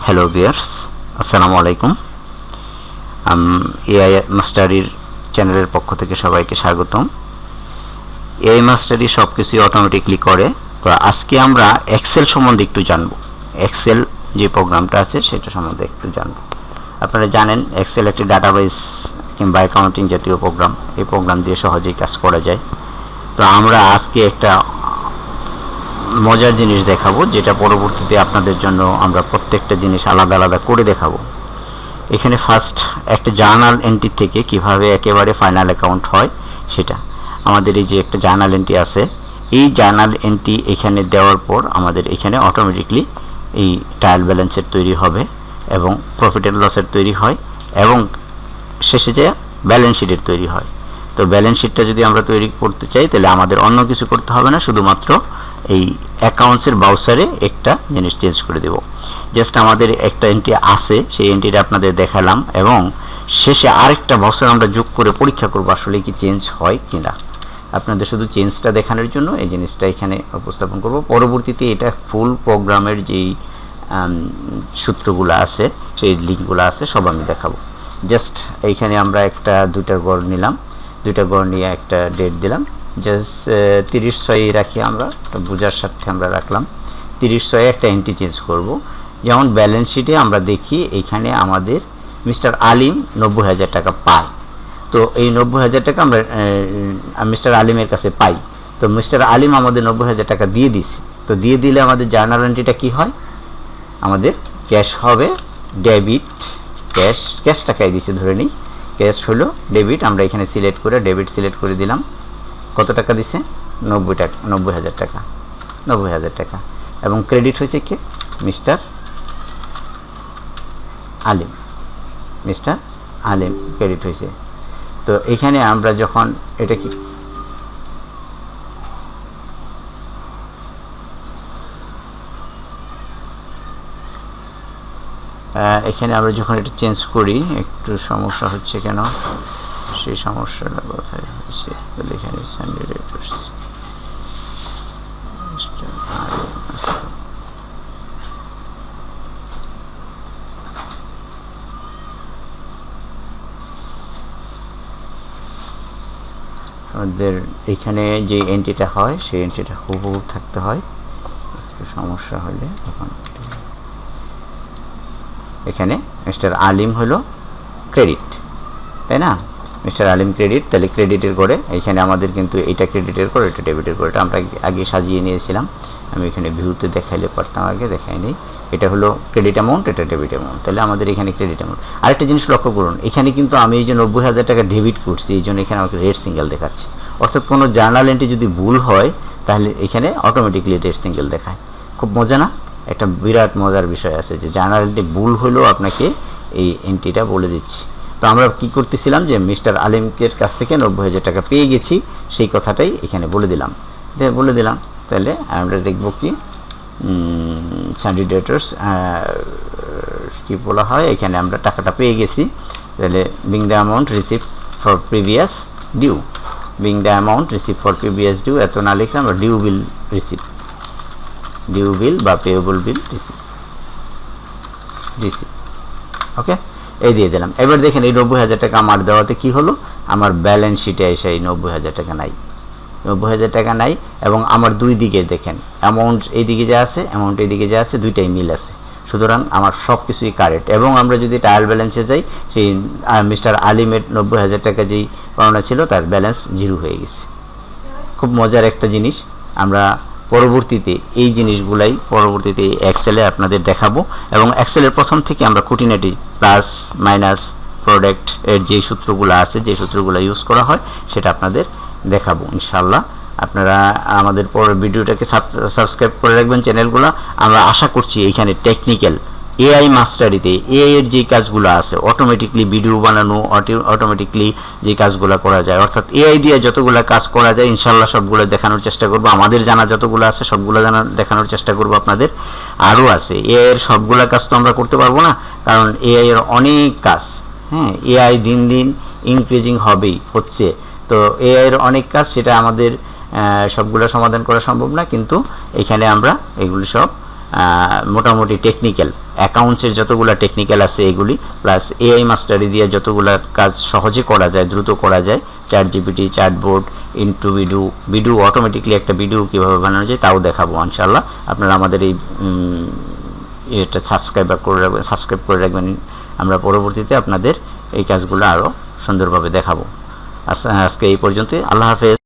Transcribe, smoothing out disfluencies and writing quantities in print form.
Hello viewers, আসসালামু আলাইকুম। AI মাস্টারির চ্যানেলের পক্ষ থেকে সবাইকে স্বাগতম। এআই মাস্টারি সব কিছুই অটোমেটিকলি করে। তো আজকে আমরা এক্সেল সম্বন্ধে একটু জানব। এক্সেল যে প্রোগ্রামটা আছে সেটা সম্বন্ধে একটু জানব। আপনারা জানেন এক্সেল একটি ডাটাবেস কিংবা অ্যাকাউন্টিং জাতীয় প্রোগ্রাম। এই প্রোগ্রাম দিয়ে সহজেই কাজ করা যায়। তো আমরা আজকে একটা মজার জিনিস দেখাবো, যেটা পরবর্তীতে আপনাদের জন্য আমরা প্রত্যেকটা জিনিস আলাদা আলাদা করে দেখাবো। এখানে ফার্স্ট একটা জার্নাল এন্ট্রি থেকে কিভাবে একেবারে ফাইনাল অ্যাকাউন্ট হয় সেটা। আমাদের এই যে একটা জার্নাল এন্ট্রি আছে, এই জার্নাল এন্ট্রি এখানে দেওয়ার পর আমাদের এখানে অটোমেটিকলি এই ট্রায়াল ব্যালেন্সের তৈরি হবে এবং প্রফিট অ্যান্ড লসের তৈরি হয় এবং শেষে যে ব্যালেন্স শিটের তৈরি হয়। তো ব্যালেন্স শিটটা যদি আমরা তৈরি করতে চাই তাহলে আমাদের অন্য কিছু করতে হবে না, শুধুমাত্র এই অ্যাকাউন্টসের ব্রাউজারে একটা জিনিস চেঞ্জ করে দেব। জাস্ট আমাদের একটা এন্ট্রি আছে, সেই এন্ট্রিটা আপনাদের দেখালাম এবং শেষে আরেকটা ব্রাউজার আমরা যোগ করে পরীক্ষা করব আসলে কি চেঞ্জ হয় কিনা। আপনাদের শুধু চেঞ্জটা দেখানোর জন্য এই জিনিসটা এখানে উপস্থাপন করব। পরবর্তীতে এটা ফুল প্রোগ্রামের যেই সূত্রগুলো আছে, সেই লিঙ্কগুলো আছে, সব আমি দেখাবো। জাস্ট এইখানে আমরা দুইটার গড় নিলাম, দুইটা গড় নিয়ে একটা ডেট দিলাম। জাস্ট 30/6 রাখি, আমরা বোঝার স্বার্থে আমরা রাখলাম 30/6 একটা এন্ট্রি চেঞ্জ করব। যেমন ব্যালেন্স শিটে আমরা দেখি এখানে আমাদের মিস্টার আলিম 90,000 টাকা পায়। তো এই 90,000 টাকা আমরা মিস্টার আলিমের কাছে পাই। তো মিস্টার আলিম আমাদের 90,000 টাকা দিয়ে দিছে। তো দিয়ে দিলে আমাদের জার্নাল এন্ট্রিটা কী হয়, আমাদের ক্যাশ হবে ডেবিট। ক্যাশ টাকাই দিছে, ধরে নিই ক্যাশ হলো ডেবিট। আমরা এখানে সিলেক্ট করে ডেবিট সিলেক্ট করে দিলাম। কত টাকা দিছে? 90,000 টাকা। 90,000 টাকা এবং ক্রেডিট হয়েছে কি? মিস্টার আলিম। মিস্টার আলিম ক্রেডিট হয়েছে। তো এখানে আমরা যখন এটা কি এখানে আমরা যখন এটা চেঞ্জ করি, একটু সমস্যা হচ্ছে কেন, সেই সমস্যাটা কোথায় হয়েছে? এখানে আমাদের এখানে যে এন্ট্রিটা হয় সেই এন্ট্রিটা হুবহু থাকতে হয়। একটু সমস্যা হলে তখন এখানে মিস্টার আলিম হলো ক্রেডিট, তাই না? মিস্টার আলিম ক্রেডিট, তাহলে ক্রেডিটের করে এখানে আমাদের কিন্তু এটা ক্রেডিটের করে, এটা ডেবিটের করে। এটা আমরা আগে সাজিয়ে নিয়েছিলাম। আমি এখানে ভিউতে দেখাইলে পারতাম, আগে দেখাই নেই। এটা হলো ক্রেডিট অ্যামাউন্ট, এটা ডেবিট অ্যামাউন্ট। তাহলে আমাদের এখানে ক্রেডিট অ্যামাউন্ট। আরেকটা জিনিস লক্ষ্য করুন, এখানে কিন্তু আমি এই যে 90,000 টাকা ডেবিট করছি, এই জন্য এখানে আমাকে রেড সিঙ্গেল দেখাচ্ছে। অর্থাৎ কোনো জার্নাল এন্ট্রি যদি ভুল হয় তাহলে এখানে অটোমেটিকলি রেড সিঙ্গেল দেখায়। খুব মজা না? একটা বিরাট মজার বিষয় আছে যে জার্নাল এন্ট্রি ভুল হলেও আপনাকে এই এন্ট্রিটা বলে দিচ্ছি। তো আমরা কি করতেছিলাম যে মিস্টার আলিমের কাছ থেকে 90,000 টাকা পেয়ে গেছি, সেই কথাটাই এখানে বলে দিলাম। তাহলে আমরা দেখব কি সানডে ডেটর্স কি বলা হয়, এখানে আমরা টাকাটা পেয়ে গেছি। তাহলে being the amount receive for previous due, being the amount receive for previous due, এত না লিখলে আমরা due bill receive, due bill বা পেয়েবল বিল রিসিভ। ওকে, এই দিয়ে দিলাম। এবার দেখেন এই 90,000 টাকা আমার দেওয়াতে কি হলো, আমার ব্যালেন্স শিটে এসে এই 90,000 টাকা নাই। 90,000 টাকা নাই এবং আমার দুই দিকে দেখেন অ্যামাউন্ট এইদিকে যা আছে, অ্যামাউন্ট এইদিকে যা আছে, দুইটাই মিল আছে। সুতরাং আমার সব কিছুই কারেক্ট। এবং আমরা যদি ট্রায়াল ব্যালেন্সে যাই, সেই মিস্টার আলিমের 90,000 টাকা যেই পাওনা ছিল তার ব্যালেন্স 0 হয়ে গেছে। খুব মজার একটা জিনিস। আমরা পরবর্তীতে এই জিনিসগুলাই পরবর্তীতে এক্সেলে আপনাদের দেখাবো এবং এক্সেলের প্রথম থেকে আমরা খুঁটিনাটি প্লাস মাইনাস প্রোডাক্ট এর যে সূত্রগুলো আছে, যে সূত্রগুলো ইউজ করা হয় সেটা আপনাদের দেখাবো ইনশাল্লাহ। আপনারা আমাদের পরের ভিডিওটাকে সাবস্ক্রাইব করে রাখবেন চ্যানেলগুলো। আমরা আশা করছি এইখানে টেকনিক্যাল এআই মাস্টারিতে এআই এর যে কাজগুলো আছে, অটোমেটিকলি ভিডিও বানানো, অটোমেটিকলি যে কাজগুলো করা যায়, অর্থাৎ এআই দিয়ে যতগুলো কাজ করা যায় ইনশাল্লাহ সবগুলো দেখানোর চেষ্টা করব। আমাদের জানা যতগুলো আছে সবগুলো দেখানোর চেষ্টা করব আপনাদের। আরও আছে এআই এর সবগুলো কাজ তো আমরা করতে পারবো না, কারণ এআই এর অনেক কাজ। হ্যাঁ, এআই দিন দিন ইনক্রিজিং হচ্ছে। তো এআই এর অনেক কাজ, সেটা আমাদের সবগুলো সমাধান করা সম্ভব না, কিন্তু এখানে আমরা এগুলি সব মোটামুটি টেকনিক্যাল অ্যাকাউন্টসের যতগুলো টেকনিক্যাল আছে এগুলি, প্লাস এআই মাস্টারি দিয়ে যতগুলো কাজ সহজে করা যায়, দ্রুত করা যায়, chat GPT, chatboard, into video automatically একটা ভিডিও কীভাবে বানানো যায় তাও দেখাবো ইনশাআল্লাহ। আপনারা আমাদের এই এটা সাবস্ক্রাইব করে রাখবেন। আমরা পরবর্তীতে আপনাদের এই কাজগুলো আরও সুন্দরভাবে দেখাবো। আজকে এই পর্যন্ত, আল্লাহ হাফেজ।